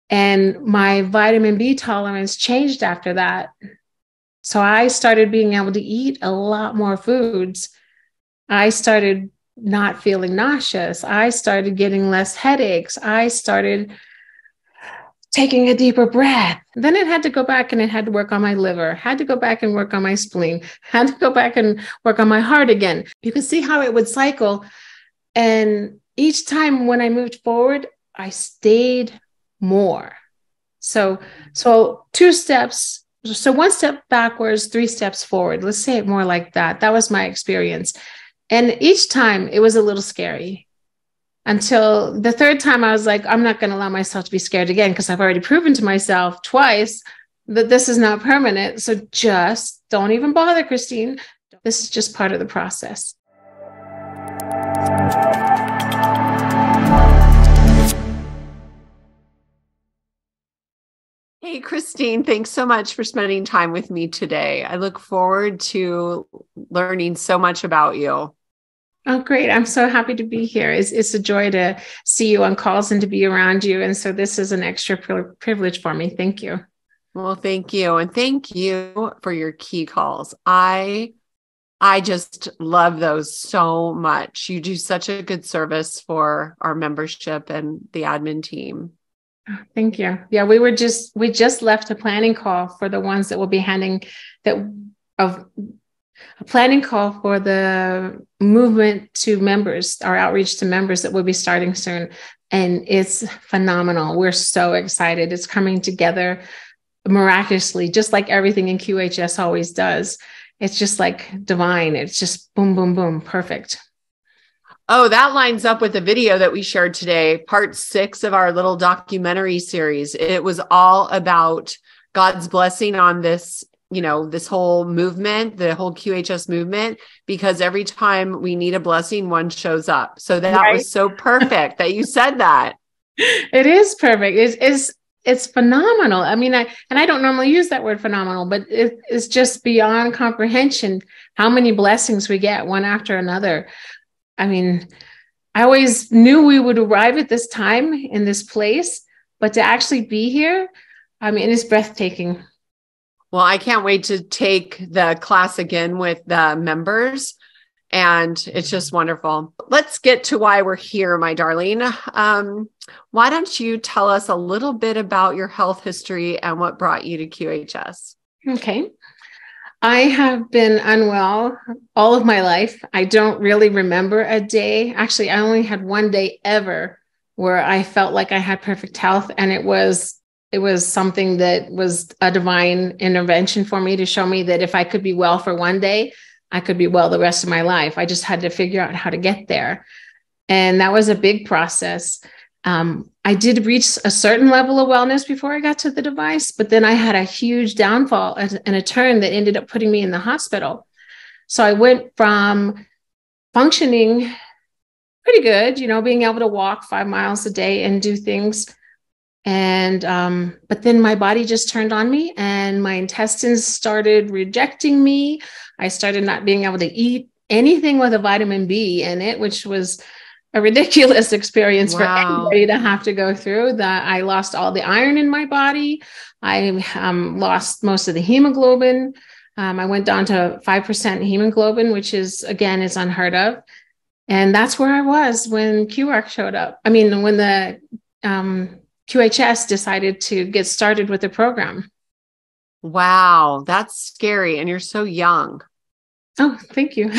And my vitamin B tolerance changed after that. So I started being able to eat a lot more foods. I started not feeling nauseous. I started getting less headaches. I started taking a deeper breath. Then it had to go back and it had to work on my liver, had to go back and work on my spleen, had to go back and work on my heart again. You could see how it would cycle. And each time when I moved forward, I stayed more. So two steps. So one step backwards, three steps forward. Let's say it more like that. That was my experience. And each time it was a little scary until the third time I was like, I'm not going to allow myself to be scared again because I've already proven to myself twice that this is not permanent. So just don't even bother, Christine. This is just part of the process. Hey, Christine, thanks so much for spending time with me today. I look forward to learning so much about you. Oh, great. I'm so happy to be here. It's a joy to see you on calls and to be around you. And so this is an extra privilege for me. Thank you. Well, thank you. And thank you for your key calls. I just love those so much. You do such a good service for our membership and the admin team. Thank you. Yeah, we just left a planning call for the ones that will be handing a planning call for the movement to members, our outreach to members that will be starting soon. And it's phenomenal. We're so excited. It's coming together miraculously, just like everything in QHS always does. It's just like divine. It's just boom, boom, boom. Perfect. Oh, that lines up with the video that we shared today, part 6 of our little documentary series. It was all about God's blessing on this, this whole movement, the whole QHS movement, because every time we need a blessing, one shows up. So that was so perfect that you said that. It is perfect. It's phenomenal. I mean, I don't normally use that word phenomenal, but it's just beyond comprehension how many blessings we get one after another. I mean, I always knew we would arrive at this time in this place, but to actually be here, I mean, it's breathtaking. Well, I can't wait to take the class again with the members, and it's just wonderful. Let's get to why we're here, my darling. Why don't you tell us a little bit about your health history and what brought you to QHS? Okay. I have been unwell all of my life. I don't really remember a day. Actually, I only had one day ever where I felt like I had perfect health. And it was something that was a divine intervention for me to show me that if I could be well for one day, I could be well the rest of my life. I just had to figure out how to get there. And that was a big process. I did reach a certain level of wellness before I got to the device, but then I had a huge downfall and a turn that ended up putting me in the hospital. So I went from functioning pretty good, being able to walk 5 miles a day and do things. And, but then my body just turned on me and my intestines started rejecting me. I started not being able to eat anything with a vitamin B in it, which was a ridiculous experience for anybody to have to go through. That I lost all the iron in my body. I lost most of the hemoglobin. I went down to 5% hemoglobin, which is unheard of. And that's where I was when QARC showed up. I mean, when the QHS decided to get started with the program. Wow, that's scary. And you're so young. Oh, thank you.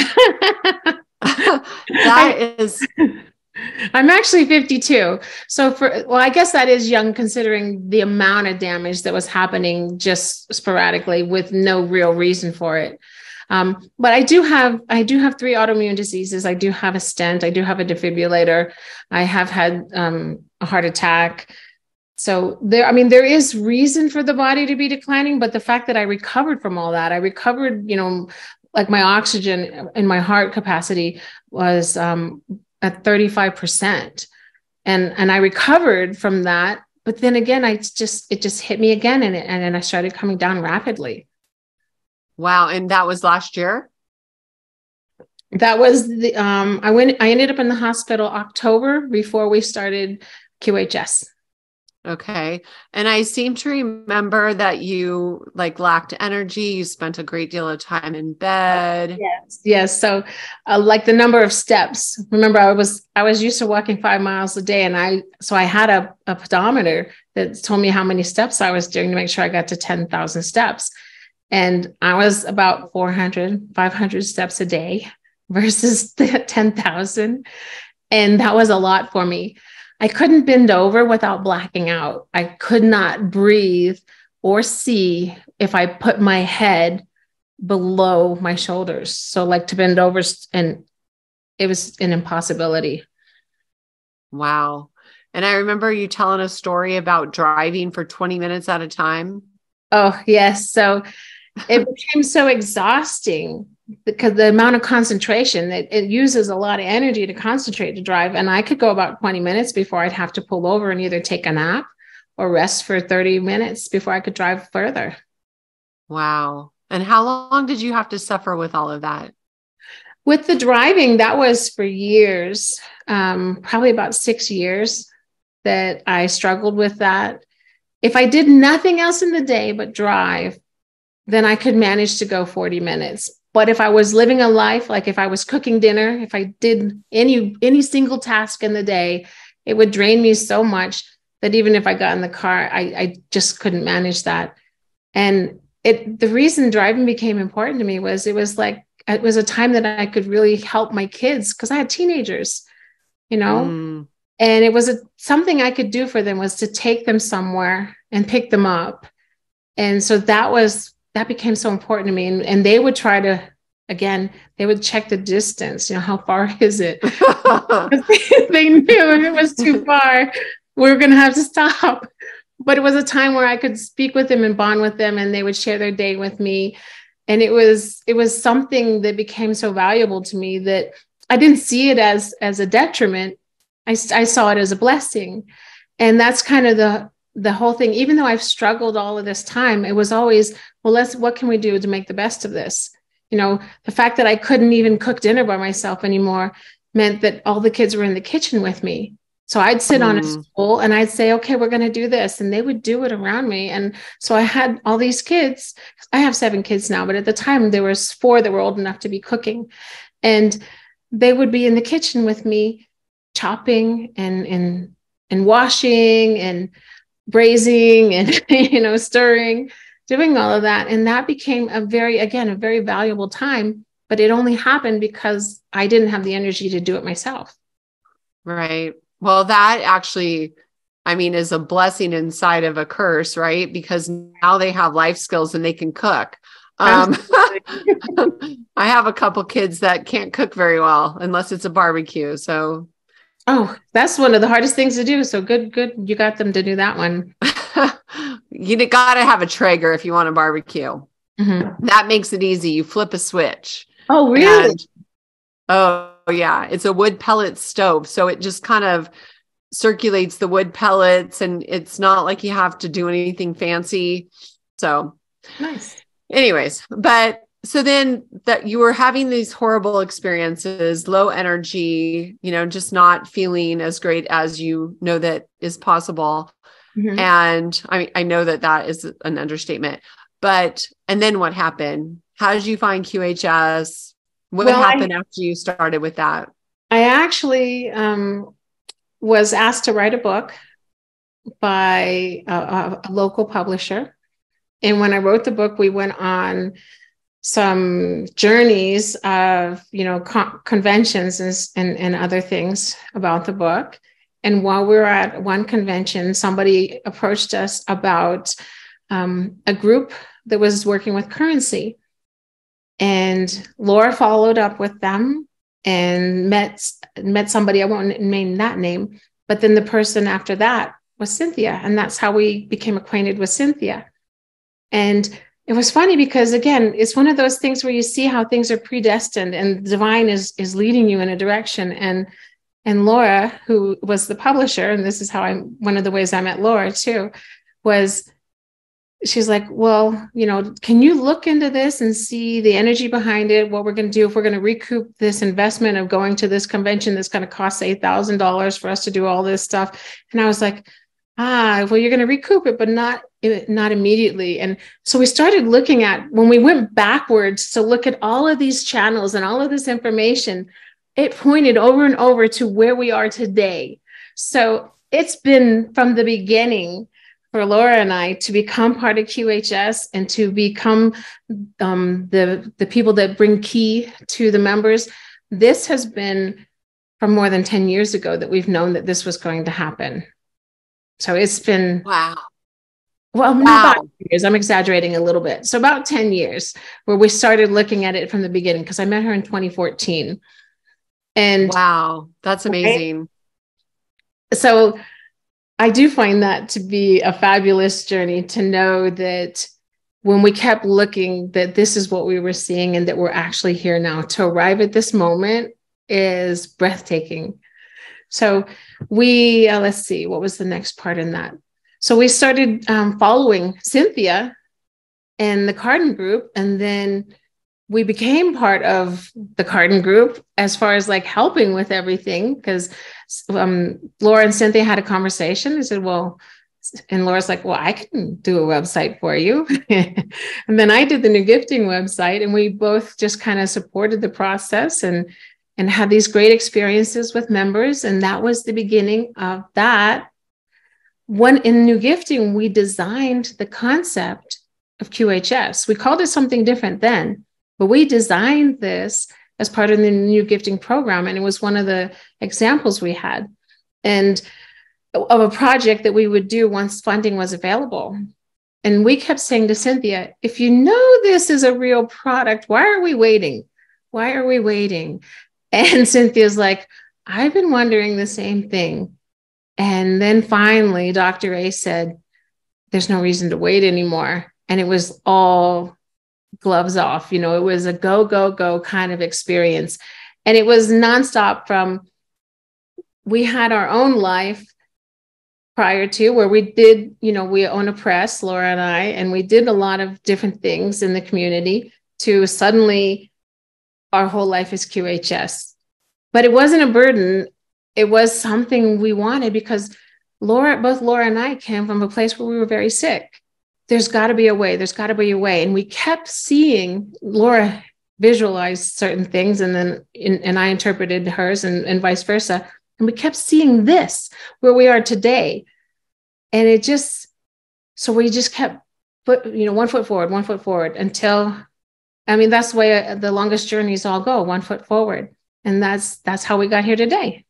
I'm actually 52. So I guess that is young considering the amount of damage that was happening just sporadically with no real reason for it. But I do have 3 autoimmune diseases. I do have a stent. I do have a defibrillator. I have had a heart attack. So there is reason for the body to be declining, but the fact that I recovered from all that, I recovered, like my oxygen in my heart capacity was at 35%. And I recovered from that. But then again, it just hit me again and I started coming down rapidly. Wow. And that was last year? That was I ended up in the hospital October before we started QHS. Okay. And I seem to remember that you like lacked energy. You spent a great deal of time in bed. Yes. Yes. So, like the number of steps, remember I was used to walking 5 miles a day, and I had a pedometer that told me how many steps I was doing to make sure I got to 10,000 steps. And I was about 400, 500 steps a day versus the 10,000. And that was a lot for me. I couldn't bend over without blacking out. I could not breathe or see if I put my head below my shoulders. So like to bend over, and it was an impossibility. Wow. And I remember you telling a story about driving for 20 minutes at a time. Oh, yes. So it became so exhausting because the amount of concentration, it uses a lot of energy to concentrate to drive. And I could go about 20 minutes before I'd have to pull over and either take a nap or rest for 30 minutes before I could drive further. Wow. And how long did you have to suffer with all of that? With the driving, that was for years, probably about 6 years that I struggled with that. If I did nothing else in the day but drive, then I could manage to go 40 minutes. But if I was living a life, like if I was cooking dinner, if I did any single task in the day, it would drain me so much that even if I got in the car, I just couldn't manage that. And the reason driving became important to me was it was a time that I could really help my kids because I had teenagers, and it was something I could do for them was to take them somewhere and pick them up. And so that became so important to me. And they would try to, again, they would check the distance, how far is it? They knew if it was too far, we were going to have to stop. But it was a time where I could speak with them and bond with them, and they would share their day with me. And it was something that became so valuable to me that I didn't see it as a detriment. I saw it as a blessing. And that's kind of the whole thing. Even though I've struggled all of this time, it was always, well, what can we do to make the best of this? The fact that I couldn't even cook dinner by myself anymore meant that all the kids were in the kitchen with me. So I'd sit on a stool and I'd say, okay, we're going to do this. And they would do it around me. And so I had all these kids. I have 7 kids now, but at the time there was 4 that were old enough to be cooking. And they would be in the kitchen with me, chopping and washing and braising and, stirring, doing all of that. And that became a very valuable time, but it only happened because I didn't have the energy to do it myself. Right. Well, that actually, is a blessing inside of a curse, right? Because now they have life skills and they can cook. I have a couple kids that can't cook very well unless it's a barbecue. So, that's one of the hardest things to do. So good. You got them to do that one. You got to have a Traeger if you want a barbecue. Mm-hmm. That makes it easy. You flip a switch. Oh, really? Oh, yeah. It's a wood pellet stove. So it just kind of circulates the wood pellets, and it's not like you have to do anything fancy. So nice. Anyways, but so then that you were having these horrible experiences, low energy, just not feeling as great as that is possible. Mm-hmm. And I know that is an understatement, and then what happened? How did you find QHS? What happened after you started with that? I actually was asked to write a book by a local publisher. And when I wrote the book, we went on some journeys of, conventions and other things about the book. And while we were at one convention, somebody approached us about a group that was working with currency. And Laura followed up with them and met somebody, I won't name that name, but then the person after that was Cynthia. And that's how we became acquainted with Cynthia. And it was funny because, again, it's one of those things where you see how things are predestined and the divine is leading you in a direction. And Laura, who was the publisher, and this is how one of the ways I met Laura too, was she's like, well, can you look into this and see the energy behind it? What we're going to do if we're going to recoup this investment of going to this convention that's going to cost $8,000 for us to do all this stuff. And I was like, well, you're going to recoup it, but not immediately. And so we started looking at, when we went backwards to look at all of these channels and all of this information, it pointed over and over to where we are today. So it's been from the beginning for Laura and I to become part of QHS and to become the people that bring key to the members. This has been from more than 10 years ago that we've known that this was going to happen. So it's been, wow. Well, not about years. I'm exaggerating a little bit. So about 10 years where we started looking at it from the beginning, because I met her in 2014. And wow, that's amazing. Right? So I do find that to be a fabulous journey, to know that when we kept looking, that this is what we were seeing and that we're actually here now. To arrive at this moment is breathtaking. So we, let's see, what was the next part in that? So we started following Cynthia and the Carden group, and then we became part of the Carden group as far as like helping with everything, because Laura and Cynthia had a conversation. They said, well, and Laura's like, well, I can do a website for you. And then I did the new gifting website, and we both just kind of supported the process and had these great experiences with members. And that was the beginning of that. When in new gifting, we designed the concept of QHS. We called it something different then, but we designed this as part of the new gifting program. And it was one of the examples we had, and of a project that we would do once funding was available. And we kept saying to Cynthia, if you know this is a real product, why are we waiting? Why are we waiting? And Cynthia's like, I've been wondering the same thing. And then finally, Dr. A said, there's no reason to wait anymore. And it was all gloves off. You know, it was a go, go, go kind of experience. And it was nonstop from, we had our own life prior to, where we did, you know, we own a press, Laura and I, and we did a lot of different things in the community, to suddenly our whole life is QHS. But it wasn't a burden. It was something we wanted, because both Laura and I came from a place where we were very sick. There's got to be a way. There's got to be a way. And we kept seeing, Laura visualized certain things, and then and I interpreted hers, and vice versa. And we kept seeing this where we are today. And it just, so we just kept one foot forward until, I mean, that's the way the longest journeys all go, 1 foot forward. And that's how we got here today.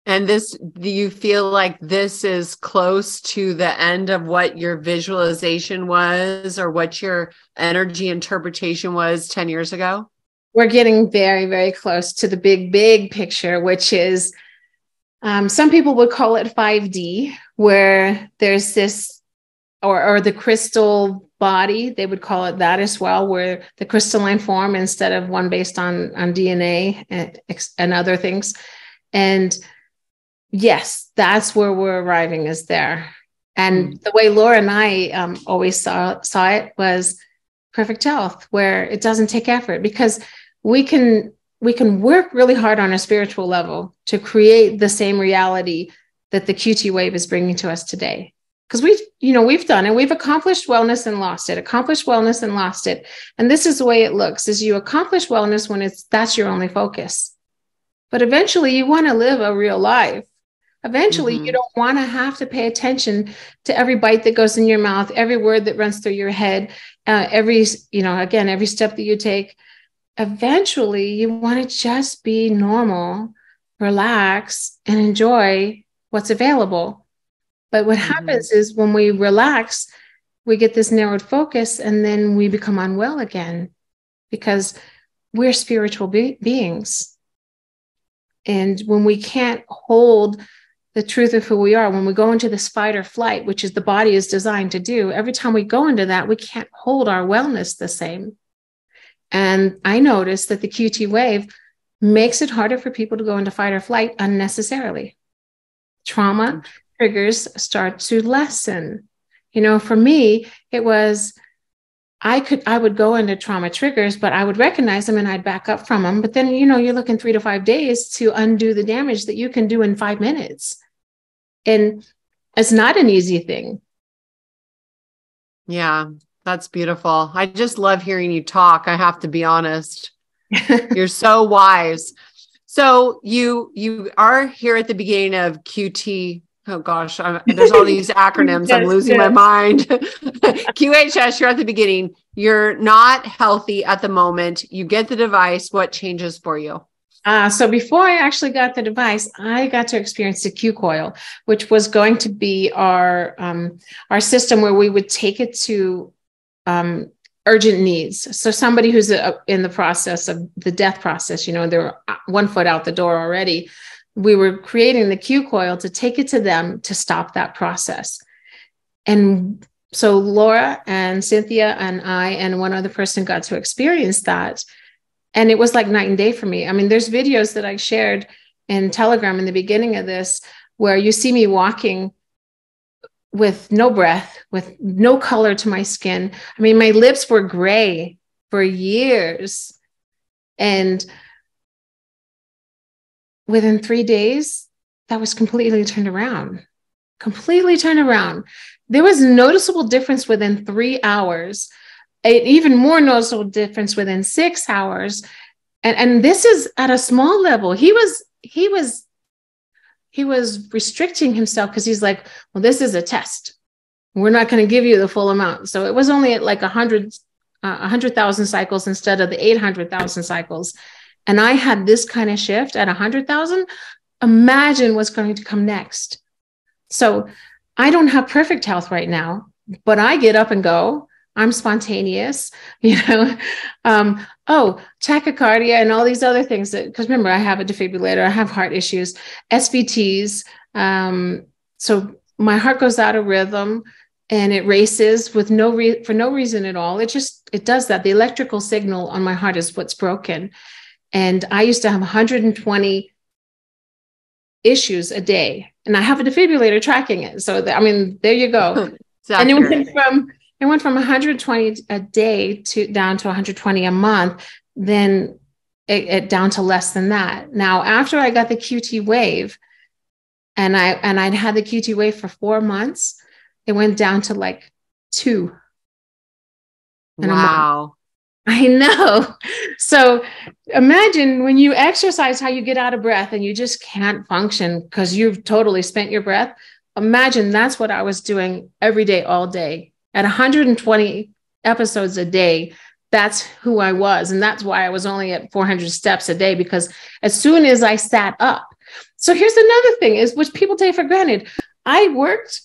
And this, do you feel like this is close to the end of what your visualization was, or what your energy interpretation was 10 years ago? We're getting very, very close to the big, big picture, which is, some people would call it 5D, where there's this, or the crystal body, they would call it that as well, where the crystalline form instead of one based on DNA and other things. And yes, that's where we're arriving, is there. And the way Laura and I always saw it was perfect health, where it doesn't take effort, because we can work really hard on a spiritual level to create the same reality that the QT wave is bringing to us today. Because we've done it. We've accomplished wellness and lost it. And this is the way it looks, is you accomplish wellness when that's your only focus. But eventually you want to live a real life. Eventually, you don't want to have to pay attention to every bite that goes in your mouth, every word that runs through your head, every step that you take. Eventually, you want to just be normal, relax, and enjoy what's available. But what happens is, when we relax, we get this narrowed focus, and then we become unwell again, because we're spiritual beings. And when we can't hold the truth of who we are, when we go into this fight or flight, which is the body is designed to do, every time we go into that, we can't hold our wellness the same. And I noticed that the QT wave makes it harder for people to go into fight or flight unnecessarily. Trauma triggers start to lessen. For me, it was, I would go into trauma triggers, but I would recognize them and I'd back up from them. But then, you're looking 3 to 5 days to undo the damage that you can do in 5 minutes. And It's not an easy thing. Yeah, that's beautiful. I just love hearing you talk. I have to be honest. You're so wise. So you are here at the beginning of QT. Oh gosh, there's all these acronyms. I'm losing my mind. QHS, you're at the beginning. You're not healthy at the moment. You get the device. What changes for you? So before I actually got the device, I got to experience the Q coil, which was going to be our system where we would take it to urgent needs. So somebody who's in the process of the death process, they're 1 foot out the door already. We were creating the Q coil to take it to them to stop that process. And so Laura and Cynthia and I and one other person got to experience that. And it was like night and day for me. I mean, there's videos that I shared in Telegram in the beginning of this, where you see me walking with no breath, with no color to my skin. I mean, my lips were gray for years. And within 3 days, that was completely turned around. There was a noticeable difference within 3 hours. An even more noticeable difference within 6 hours. And this is at a small level. He was restricting himself because he's like, well, this is a test. We're not going to give you the full amount. So it was only at like 100,000 cycles instead of the 800,000 cycles. And I had this kind of shift at 100,000. Imagine what's going to come next. So I don't have perfect health right now, but I get up and go. I'm spontaneous, tachycardia and all these other things because remember, I have a defibrillator, I have heart issues, SVTs. So my heart goes out of rhythm and it races with for no reason at all. It does that. The electrical signal on my heart is what's broken. And I used to have 120 issues a day and I have a defibrillator tracking it. So, there you go. And it went from 120 a day down to 120 a month, then it down to less than that. Now, after I got the QT Wave, and I'd had the QT Wave for 4 months, it went down to like 2. Wow. I know. So imagine when you exercise, how you get out of breath and you just can't function because you've totally spent your breath. Imagine that's what I was doing every day, all day. At 120 episodes a day, that's who I was. And that's why I was only at 400 steps a day, because as soon as I sat up. So here's another thing is, which people take for granted. I worked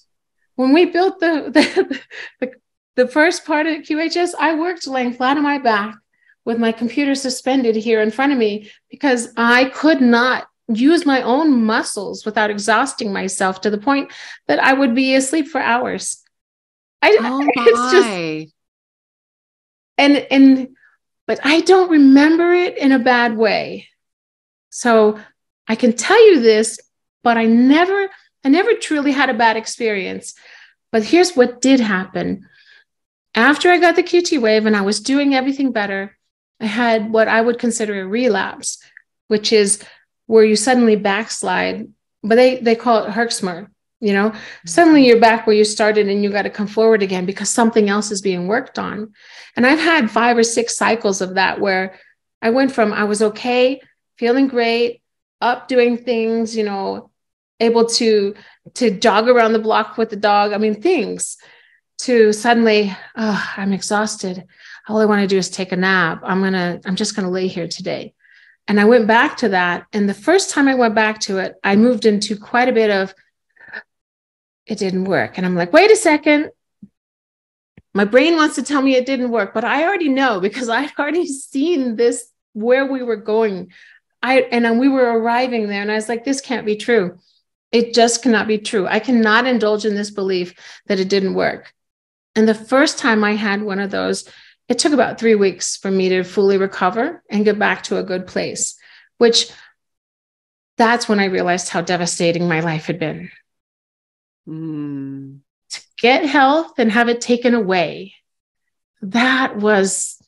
when we built the first part of QHS, I worked laying flat on my back with my computer suspended here in front of me because I could not use my own muscles without exhausting myself to the point that I would be asleep for hours. It's just, but I don't remember it in a bad way. So I can tell you this, but I never truly had a bad experience. But here's what did happen. After I got the QT Wave and I was doing everything better, I had what I would consider a relapse, which is where you suddenly backslide, but they call it Herxmer. Suddenly you're back where you started and you got to come forward again because something else is being worked on. And I've had 5 or 6 cycles of that where I went from, I was okay, feeling great, up doing things, able to jog around the block with the dog. Things, to suddenly, I'm exhausted. All I want to do is take a nap. I'm just going to lay here today. And I went back to that. And the first time I went back to it, I moved into quite a bit of, it didn't work. And I'm like, wait a second. My brain wants to tell me it didn't work, but I already know because I'd already seen this, where we were going. We were arriving there and I was like, this can't be true. It just cannot be true. I cannot indulge in this belief that it didn't work. And the first time I had one of those, it took about 3 weeks for me to fully recover and get back to a good place, that's when I realized how devastating my life had been. To get health and have it taken away, that was,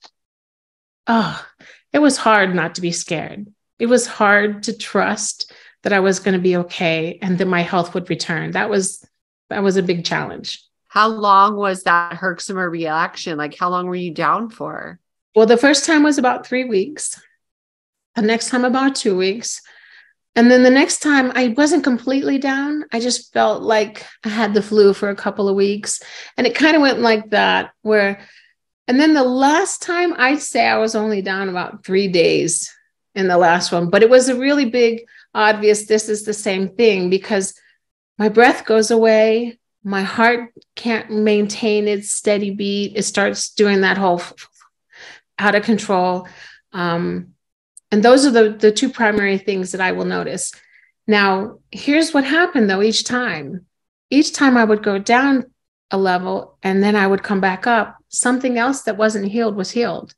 it was hard not to be scared. It was hard to trust that I was going to be okay and that my health would return. That was that was a big challenge. How long was that Herxheimer reaction? Like, how long were you down for? Well, the first time was about 3 weeks. The next time about 2 weeks. And then the next time I wasn't completely down. I just felt like I had the flu for a couple of weeks. And it kind of went like that and then the last time I'd say I was only down about 3 days in the last one, but it was a really big, obvious, this is the same thing because my breath goes away. My heart can't maintain its steady beat. It starts doing that whole out of control. And those are the two primary things that I will notice. Now, here's what happened though each time. Each time I would go down a level and then I would come back up. Something else that wasn't healed was healed.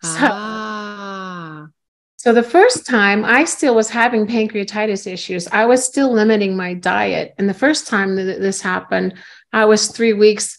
So the first time I still was having pancreatitis issues. I was still limiting my diet. And the first time that this happened, I was 3 weeks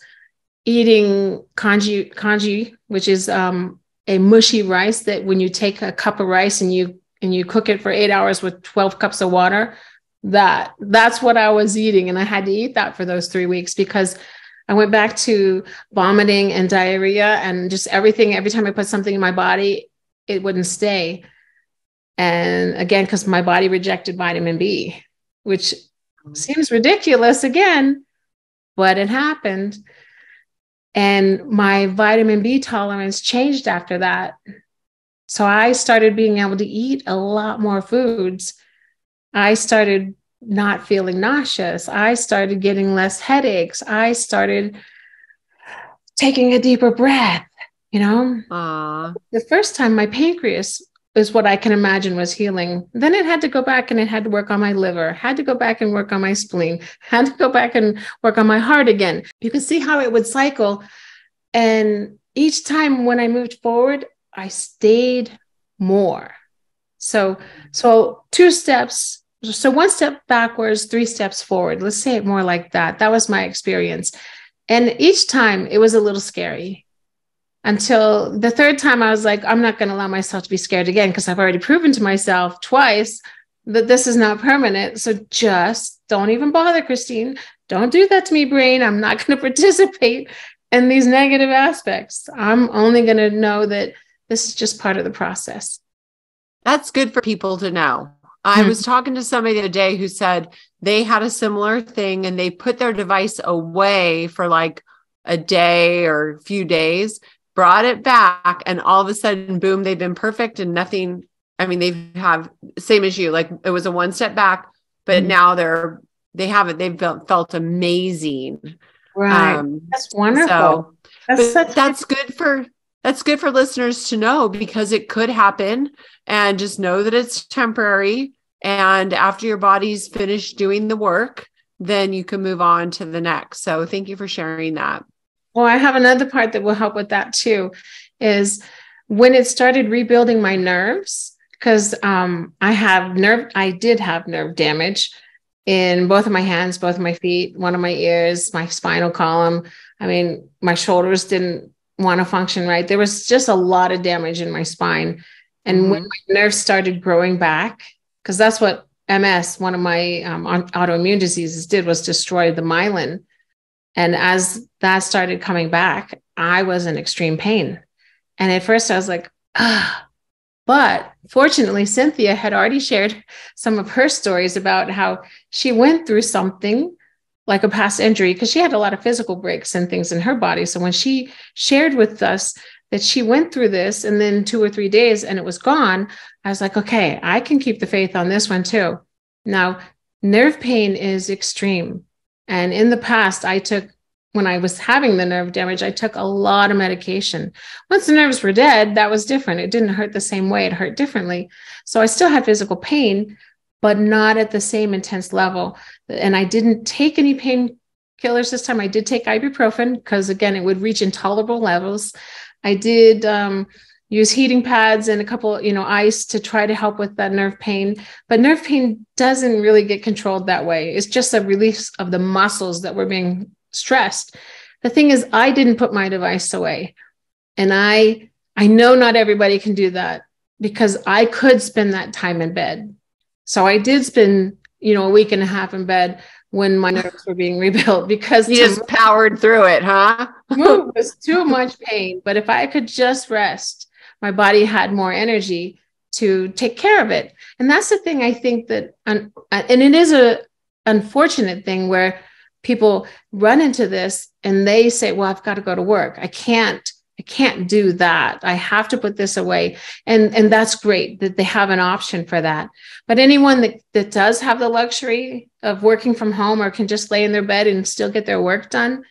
eating congee, which is a mushy rice that when you take a cup of rice and you cook it for 8 hours with 12 cups of water, that's what I was eating. And I had to eat that for those 3 weeks because I went back to vomiting and diarrhea and just everything. Every time I put something in my body, it wouldn't stay. And again, because my body rejected vitamin B, which seems ridiculous again, but it happened. And my vitamin B tolerance changed after that. So I started being able to eat a lot more foods. I started not feeling nauseous. I started getting less headaches. I started taking a deeper breath, The first time my pancreas is what I can imagine was healing. Then it had to go back and it had to work on my liver, had to go back and work on my spleen, had to go back and work on my heart again. You can see how it would cycle. And each time when I moved forward, I stayed more. So 2 steps. So 1 step backwards, 3 steps forward. Let's say it more like that. That was my experience. And each time it was a little scary. Until the 3rd time, I was like, I'm not going to allow myself to be scared again because I've already proven to myself twice that this is not permanent. So just don't even bother, Christine. Don't do that to me, brain. I'm not going to participate in these negative aspects. I'm only going to know that this is just part of the process. That's good for people to know. I was talking to somebody the other day who said they had a similar thing and they put their device away for like a day or a few days, brought it back, and all of a sudden, boom, they've been perfect and nothing. I mean, they have same as you, like it was a 1 step back, but now they've felt amazing. Right. That's wonderful. So, that's good for listeners to know because it could happen, and just know that it's temporary. And after your body's finished doing the work, then you can move on to the next. So thank you for sharing that. Well, I have another part that will help with that too, is when it started rebuilding my nerves, because I did have nerve damage in both of my hands, both of my feet, one of my ears, my spinal column. I mean, my shoulders didn't want to function right. There was just a lot of damage in my spine. And when my nerves started growing back, because that's what MS, one of my autoimmune diseases, did, was destroy the myelin. And as that started coming back, I was in extreme pain. And at first I was like, but fortunately, Cynthia had already shared some of her stories about how she went through something like a past injury, because she had a lot of physical breaks and things in her body. So when she shared with us that she went through this and then 2 or 3 days and it was gone, I was like, okay, I can keep the faith on this one too. Now, nerve pain is extreme. And in the past, when I was having the nerve damage, I took a lot of medication. Once the nerves were dead, that was different. It didn't hurt the same way. It hurt differently. So I still had physical pain, but not at the same intense level. And I didn't take any painkillers this time. I did take ibuprofen because, again, it would reach intolerable levels. I did use heating pads and a couple, ice to try to help with that nerve pain. But nerve pain doesn't really get controlled that way. It's just a release of the muscles that were being stressed. The thing is, I didn't put my device away. And I know not everybody can do that because I could spend that time in bed. So I did spend, a week and a half in bed when my nerves were being rebuilt, because You to just powered through it, huh? move was too much pain. But if I could just rest, my body had more energy to take care of it. And that's the thing I think that, and it is a unfortunate thing where people run into this and they say, well, I've got to go to work. I can't do that. I have to put this away. And that's great that they have an option for that. But anyone that does have the luxury of working from home or can just lay in their bed and still get their work done,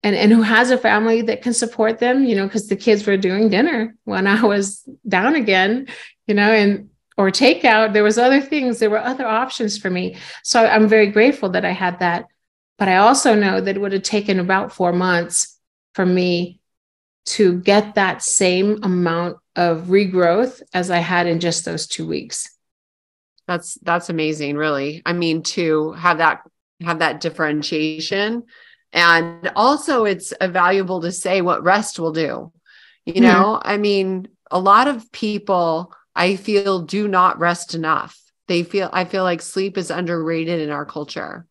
and who has a family that can support them, because the kids were doing dinner when I was down again, or takeout, there was other things, there were other options for me. So I'm very grateful that I had that. But I also know that it would have taken about 4 months for me to get that same amount of regrowth as I had in just those 2 weeks. That's amazing, really. I mean, to have that differentiation. And also it's valuable to say what rest will do. I mean, a lot of people, I feel, do not rest enough. I feel like sleep is underrated in our culture.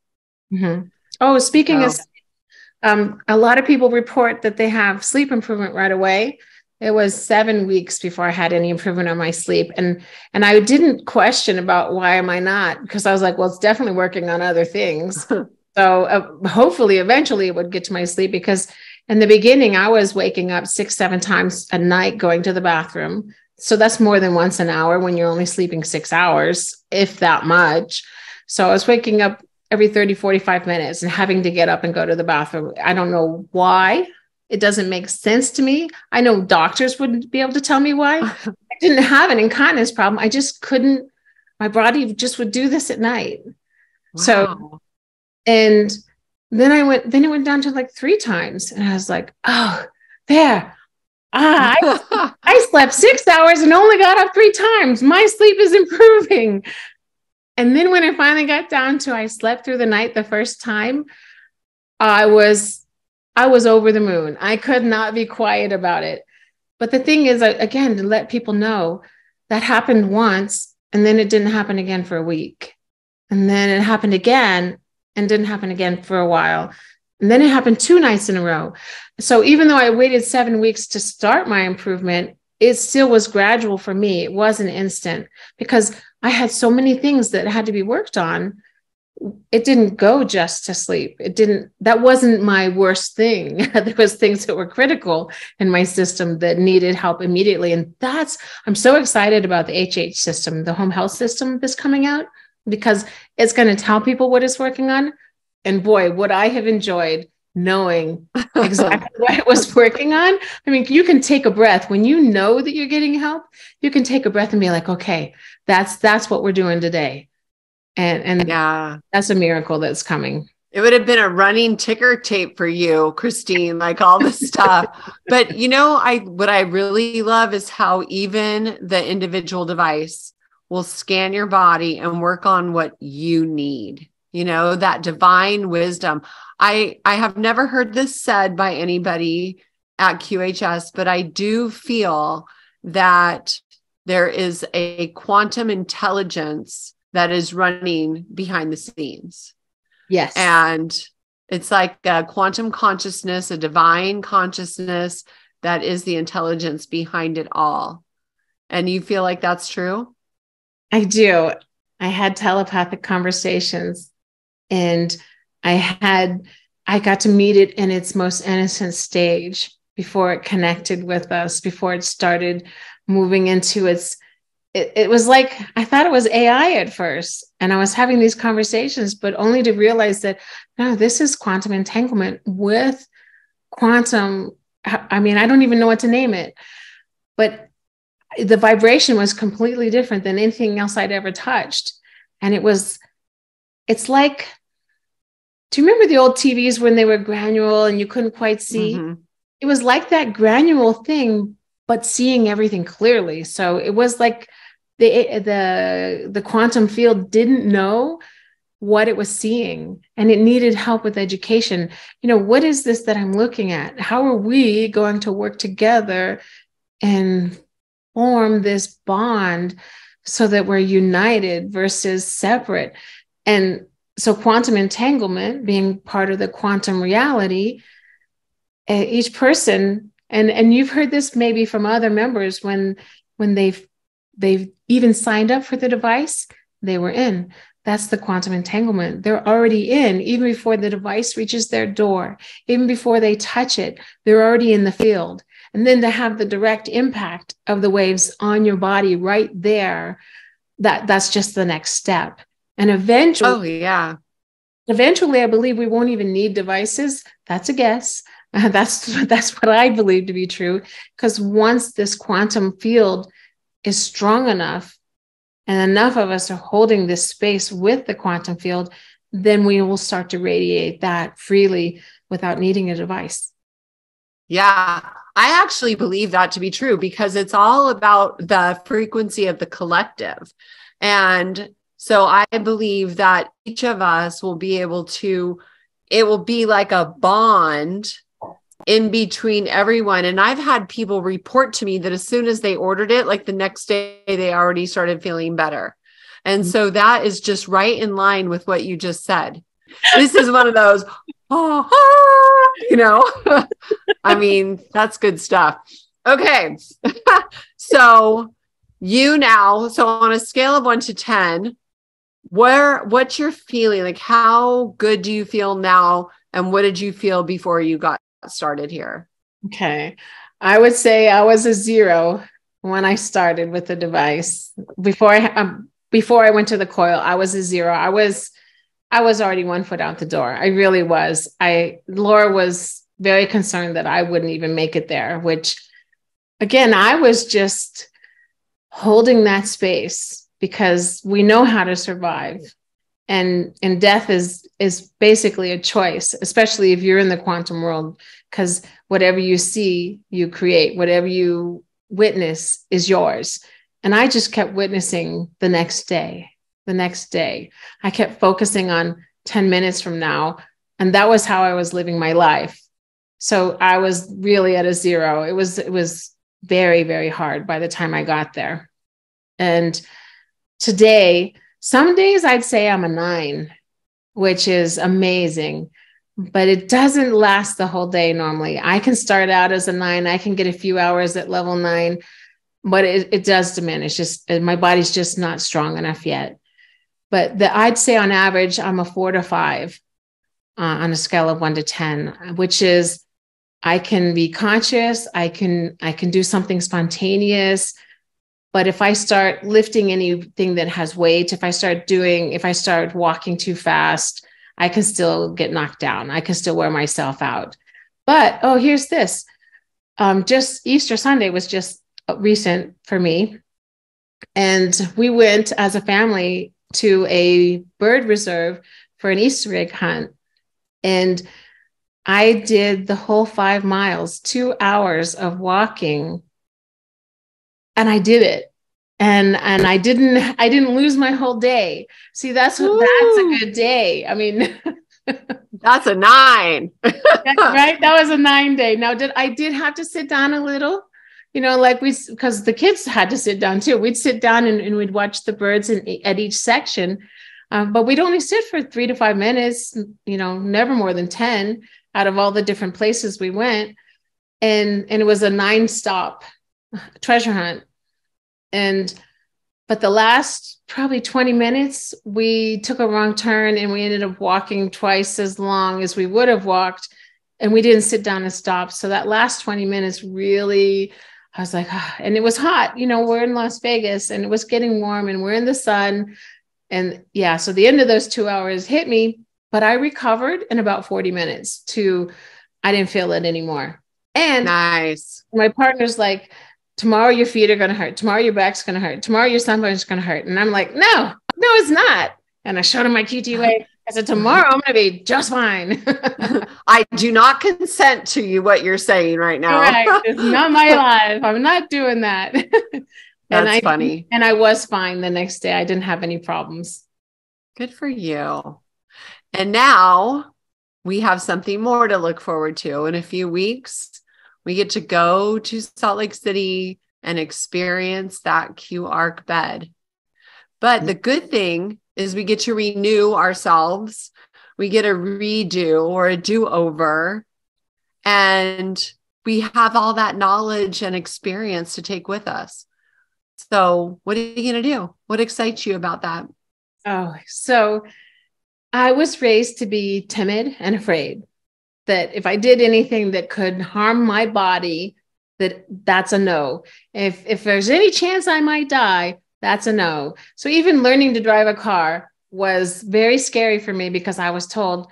Mm-hmm. Oh, speaking of, a lot of people report that they have sleep improvement right away. It was 7 weeks before I had any improvement on my sleep. And I didn't question about why am I not, because I was like, well, it's definitely working on other things. So hopefully eventually it would get to my sleep, because in the beginning I was waking up 6-7 times a night going to the bathroom. So that's more than once an hour when you're only sleeping 6 hours, if that much. So I was waking up every 30-45 minutes and having to get up and go to the bathroom. I don't know why. It doesn't make sense to me. I know doctors wouldn't be able to tell me why. I didn't have an incontinence problem. I just couldn't, my body just would do this at night. Wow. So, and then it went down to like 3 times. And I was like, oh, there. I slept 6 hours and only got up 3 times. My sleep is improving. And then when it finally got down to I slept through the night the first time, I was over the moon. I could not be quiet about it. But the thing is, again, to let people know that happened once, and then it didn't happen again for a week. And then it happened again and didn't happen again for a while. And then it happened 2 nights in a row. So even though I waited 7 weeks to start my improvement, it still was gradual for me. It wasn't instant, because I had so many things that had to be worked on. It didn't go just to sleep. That wasn't my worst thing. There was things that were critical in my system that needed help immediately. And I'm so excited about the HH system, the home health system that's coming out, because it's going to tell people what it's working on. And boy, would I have enjoyed knowing exactly what it was working on. I mean, you can take a breath when you know that you're getting help. You can take a breath and be like, okay, that's what we're doing today. And yeah, that's a miracle that's coming. It would have been a running ticker tape for you, Christine, like all this stuff. But what I really love is how even the individual device will scan your body and work on what you need. That divine wisdom. I have never heard this said by anybody at QHS, but I do feel that there is a quantum intelligence that is running behind the scenes. Yes. And it's like a quantum consciousness, a divine consciousness that is the intelligence behind it all. And you feel like that's true? I do. I had telepathic conversations, and I got to meet it in its most innocent stage before it connected with us, before it started moving into it was like, I thought it was AI at first, and I was having these conversations, but only to realize that, no, this is quantum entanglement with quantum. I mean, I don't even know what to name it, but the vibration was completely different than anything else I'd ever touched. And it's like, do you remember the old TVs when they were granule and you couldn't quite see? Mm-hmm. It was like that granule thing, but seeing everything clearly. So it was like the quantum field didn't know what it was seeing, and it needed help with education. What is this that I'm looking at? How are we going to work together and form this bond so that we're united versus separate? And So quantum entanglement being part of the quantum reality, each person, and you've heard this maybe from other members when they've even signed up for the device, they were in. That's the quantum entanglement. They're already in, even before the device reaches their door, even before they touch it, they're already in the field. And then to have the direct impact of the waves on your body right there, that's just the next step. And eventually, I believe we won't even need devices. That's a guess. That's what I believe to be true. Because once this quantum field is strong enough, and enough of us are holding this space with the quantum field, then we will start to radiate that freely without needing a device. Yeah, I actually believe that to be true because it's all about the frequency of the collective. And so I believe that each of us will be able to, it will be like a bond in between everyone. And I've had people report to me that as soon as they ordered it, like the next day, they already started feeling better. And so that is just right in line with what you just said. This is one of those, I mean, that's good stuff. Okay. So on a scale of 1 to 10, what's your feeling? Like, how good do you feel now? And what did you feel before you got started here? Okay. I would say I was a 0 when I started with the device. Before I went to the coil, I was a 0. I was already 1 foot out the door. I really was. Laura was very concerned that I wouldn't even make it there, which again, I was just holding that space because we know how to survive. And death is basically a choice, especially if you're in the quantum world, because whatever you see, you create. Whatever you witness is yours. And I just kept witnessing the next day. I kept focusing on 10 minutes from now. And that was how I was living my life. So I was really at a 0. It was very, very hard by the time I got there. And today, some days I'd say I'm a 9, which is amazing, but it doesn't last the whole day normally. I can start out as a 9. I can get a few hours at level 9, but it does diminish. Just my body's just not strong enough yet. But I'd say on average, I'm a 4 to 5 on a scale of 1 to 10, which is I can be conscious. I can do something spontaneous. But if I start lifting anything that has weight, if I start walking too fast, I can still get knocked down. I can still wear myself out. But, here's this. Just Easter Sunday was just recent for me. And we went as a family to a bird reserve for an Easter egg hunt. And I did the whole 5 miles, 2 hours of walking. And I did it. And I didn't lose my whole day. See, that's a good day. I mean, that's a 9. Right? That was a 9 day. Now, I did have to sit down a little, because the kids had to sit down too. We'd sit down and we'd watch the birds at each section. But we'd only sit for 3 to 5 minutes, never more than 10 out of all the different places we went. And it was a 9-stop treasure hunt. But the last probably 20 minutes, we took a wrong turn and we ended up walking twice as long as we would have walked. And we didn't sit down and stop. So that last 20 minutes really, I was like, and it was hot. We're in Las Vegas and it was getting warm and we're in the sun. And yeah, so the end of those 2 hours hit me, but I recovered in about 40 minutes I didn't feel it anymore. And nice. My partner's like, tomorrow your feet are going to hurt. Tomorrow your back's going to hurt. Tomorrow your sunburn's going to hurt. And I'm like, no, it's not. And I showed him my QTWE. I said, tomorrow I'm going to be just fine. I do not consent to what you're saying right now. Right. It's not my life. I'm not doing that. That's funny. And I was fine the next day. I didn't have any problems. Good for you. And now we have something more to look forward to. In a few weeks, we get to go to Salt Lake City and experience that Q-Arc bed. But the good thing is we get to renew ourselves. We get a redo or a do-over, and we have all that knowledge and experience to take with us. So what are you going to do? What excites you about that? Oh, so I was raised to be timid and afraid that if I did anything that could harm my body, that's a no. If there's any chance I might die, that's a no. So even learning to drive a car was very scary for me because I was told,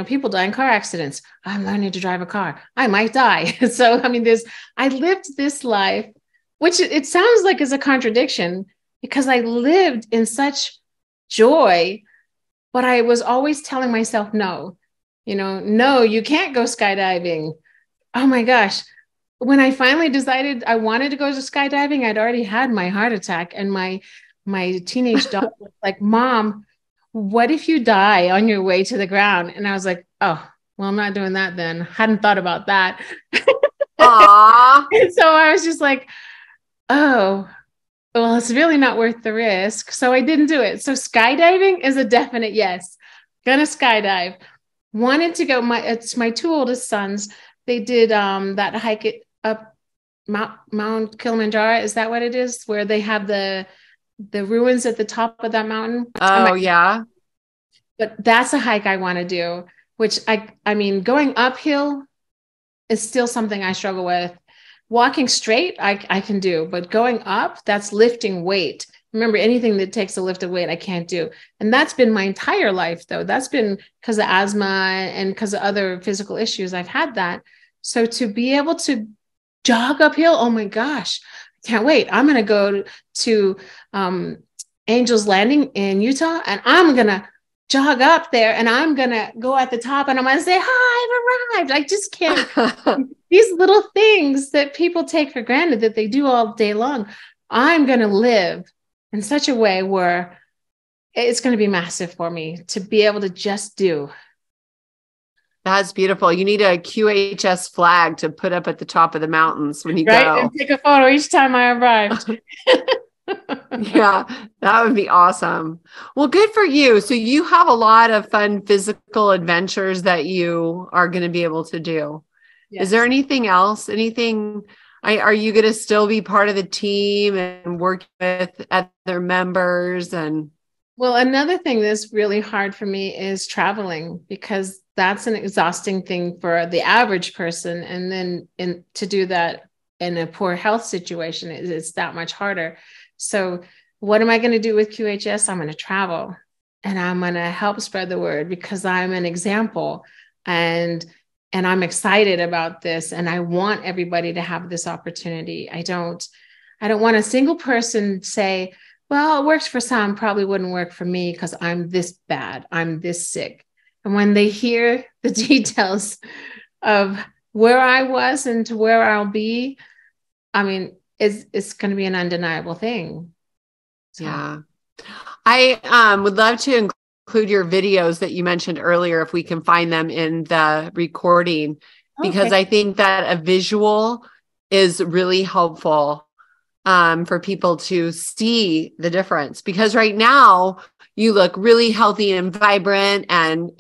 people die in car accidents. I'm learning to drive a car. I might die. So, I mean, I lived this life, which it sounds like is a contradiction because I lived in such joy, but I was always telling myself, no, no, you can't go skydiving. Oh my gosh. When I finally decided I wanted to go to skydiving, I'd already had my heart attack, and my teenage daughter was like, Mom, what if you die on your way to the ground? And I was like, oh, well, I'm not doing that then. Hadn't thought about that. Aww. And so I was just like, oh, well, it's really not worth the risk. So I didn't do it. So skydiving is a definite yes. Gonna skydive. Wanted to go. It's my two oldest sons. They did that hike up Mount Kilimanjaro. Is that what it is? Where they have the ruins at the top of that mountain. Oh, yeah. But that's a hike I want to do, which I mean, going uphill is still something I struggle with. Walking straight, I can do, but going up, that's lifting weight. Remember, anything that takes a lift of weight, I can't do. And that's been my entire life, though. That's been because of asthma and because of other physical issues. I've had that. So to be able to jog uphill, oh my gosh, I can't wait. I'm going to go to Angel's Landing in Utah, and I'm going to jog up there, and I'm going to go at the top, and I'm going to say, hi, I've arrived. I just can't. These little things that people take for granted that they do all day long, I'm going to live in such a way where it's going to be massive for me to be able to just do. That's beautiful. You need a QHS flag to put up at the top of the mountains when you go. And take a photo each time I arrived. Yeah, that would be awesome. Well, good for you. So you have a lot of fun physical adventures that you are going to be able to do. Yes. Is there anything else? Are you going to still be part of the team and work with other members? Well, another thing that's really hard for me is traveling, because that's an exhausting thing for the average person. And then to do that in a poor health situation, it's that much harder. So what am I going to do with QHS? I'm going to travel, and I'm going to help spread the word because I'm an example, and I'm excited about this. And I want everybody to have this opportunity. I don't want a single person say, well, it works for some, probably wouldn't work for me because I'm this bad, I'm this sick. And when they hear the details of where I was and to where I'll be, I mean, it's going to be an undeniable thing. So. Yeah. I would love to include your videos that you mentioned earlier, if we can find them in the recording, because I think that a visual is really helpful for people to see the difference, because right now you look really healthy and vibrant and,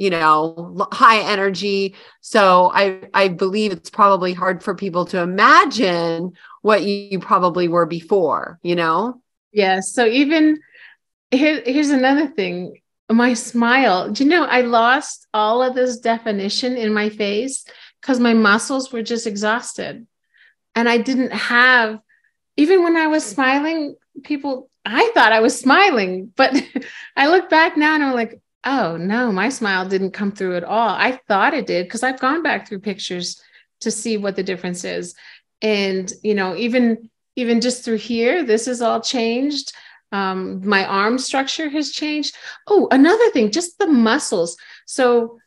high energy. So I believe it's probably hard for people to imagine what you probably were before, Yeah. So even here's another thing. My smile, I lost all of this definition in my face because my muscles were just exhausted. And I didn't have, even when I was smiling, I thought I was smiling, but I look back now and I'm like, oh no, my smile didn't come through at all. I thought it did because I've gone back through pictures to see what the difference is. And, even just through here, this is all changed. My arm structure has changed. Oh, another thing, just the muscles. So,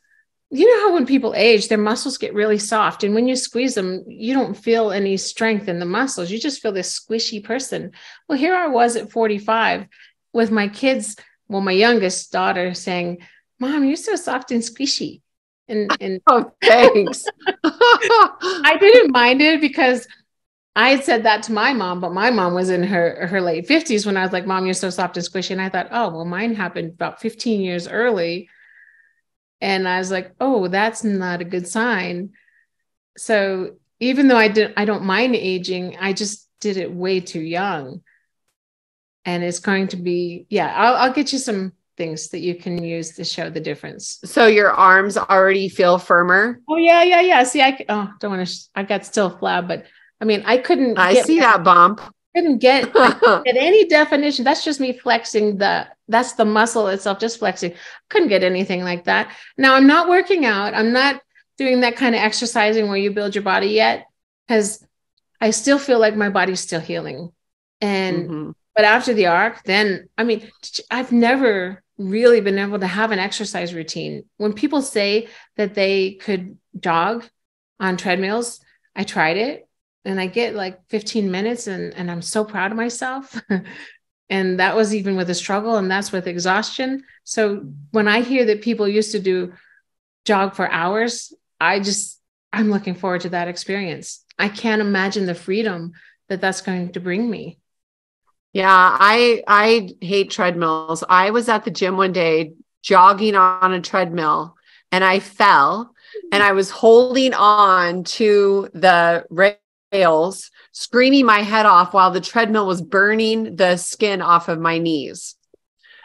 how when people age, their muscles get really soft. And when you squeeze them, you don't feel any strength in the muscles. You just feel this squishy person. Well, here I was at 45 with my kids. Well, my youngest daughter saying, Mom, you're so soft and squishy. And oh, thanks. I didn't mind it because I had said that to my mom, but my mom was in her late 50s when I was like, Mom, you're so soft and squishy. And I thought, oh, well, mine happened about 15 years early. And I was like, oh, that's not a good sign. So even though I don't mind aging, I just did it way too young. And it's going to be, yeah, I'll get you some things that you can use to show the difference. So your arms already feel firmer? Oh, yeah. See, don't want to, I've got still flab, but I mean, I couldn't I get see that bump. I couldn't get any definition. That's just me flexing that's the muscle itself, just flexing. Couldn't get anything like that. Now I'm not working out. I'm not doing that kind of exercising where you build your body yet, because I still feel like my body's still healing. And, but after the arc, then, I mean, I've never really been able to have an exercise routine. When people say that they could jog on treadmills, I tried it. And I get like 15 minutes and I'm so proud of myself. And that was even with a struggle, and that's with exhaustion. So when I hear that people used to do jog for hours, I'm looking forward to that experience. I can't imagine the freedom that that's going to bring me. Yeah, I hate treadmills. I was at the gym one day jogging on a treadmill and I fell and I was holding on to the rails, screaming my head off while the treadmill was burning the skin off of my knees.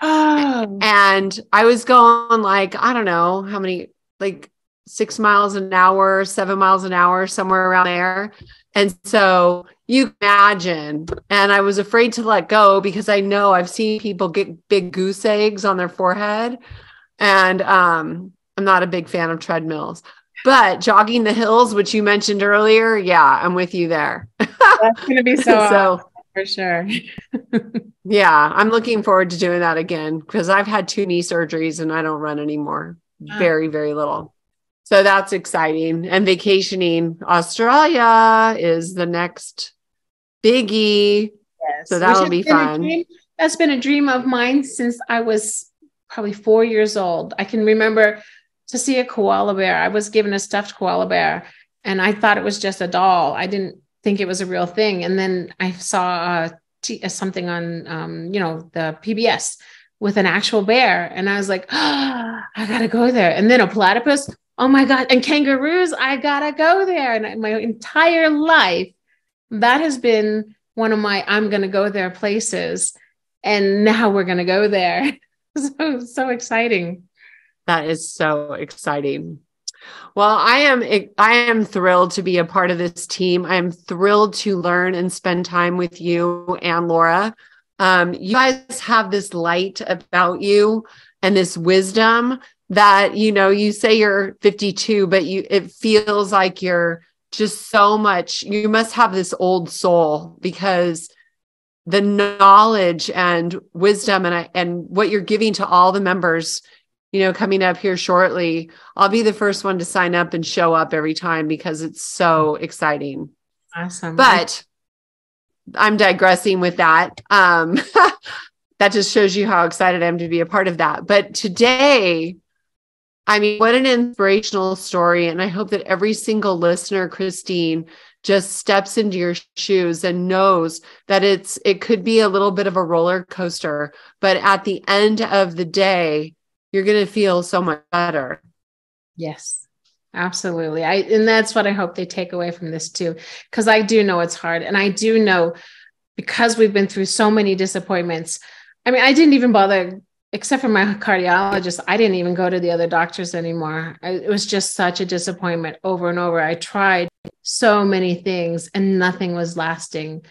Oh. And I was going like, I don't know how many, like 6 miles an hour, 7 miles an hour, somewhere around there. And so you imagine, and I was afraid to let go because I know I've seen people get big goose eggs on their forehead. And I'm not a big fan of treadmills, but jogging the hills, which you mentioned earlier. Yeah, I'm with you there. That's going to be so awesome, for sure. Yeah, I'm looking forward to doing that again because I've had 2 knee surgeries and I don't run anymore. Very, very little. So that's exciting. And vacationing Australia is the next biggie. Yes. So that'll be fun. That's been a dream of mine since I was probably 4 years old. I can remember to see a koala bear. I was given a stuffed koala bear and I thought it was just a doll. I didn't think it was a real thing. And then I saw something on, the PBS with an actual bear. And I was like, oh, I got to go there. And then a platypus. Oh my God. And kangaroos, I got to go there. And my entire life, that has been one of my, I'm going to go there places. And now we're going to go there. So exciting. That is so exciting. Well, I am thrilled to be a part of this team. I am thrilled to learn and spend time with you and Laura. You guys have this light about you and this wisdom that, you say you're 52, but it feels like you're just so much, you must have this old soul because the knowledge and wisdom and what you're giving to all the members, coming up here shortly, I'll be the first one to sign up and show up every time because it's so exciting. Awesome. But I'm digressing with that. That just shows you how excited I am to be a part of that. But today, I mean, what an inspirational story. And I hope that every single listener, Christine, just steps into your shoes and knows that it could be a little bit of a roller coaster, but at the end of the day, you're going to feel so much better. Yes, absolutely. And that's what I hope they take away from this too, because I do know it's hard. And I do know because we've been through so many disappointments. I mean, I didn't even bother, except for my cardiologist. I didn't even go to the other doctors anymore. It was just such a disappointment over and over. I tried so many things and nothing was lasting.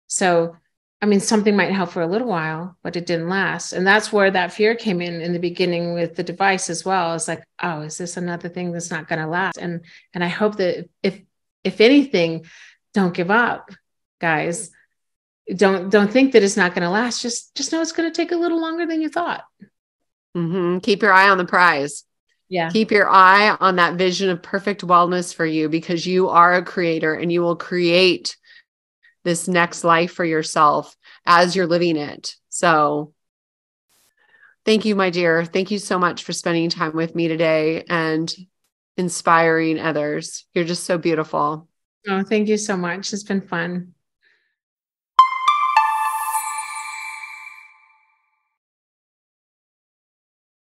So, I mean, something might help for a little while, but it didn't last. And that's where that fear came in the beginning with the device as well. It's like, oh, is this another thing that's not going to last? And I hope that if anything, don't give up, guys. Don't think that it's not going to last. Just know it's going to take a little longer than you thought. Mm-hmm. Keep your eye on the prize. Yeah. Keep your eye on that vision of perfect wellness for you because you are a creator and you will create this next life for yourself as you're living it. So thank you, my dear. Thank you so much for spending time with me today and inspiring others. You're just so beautiful. Oh, thank you so much. It's been fun.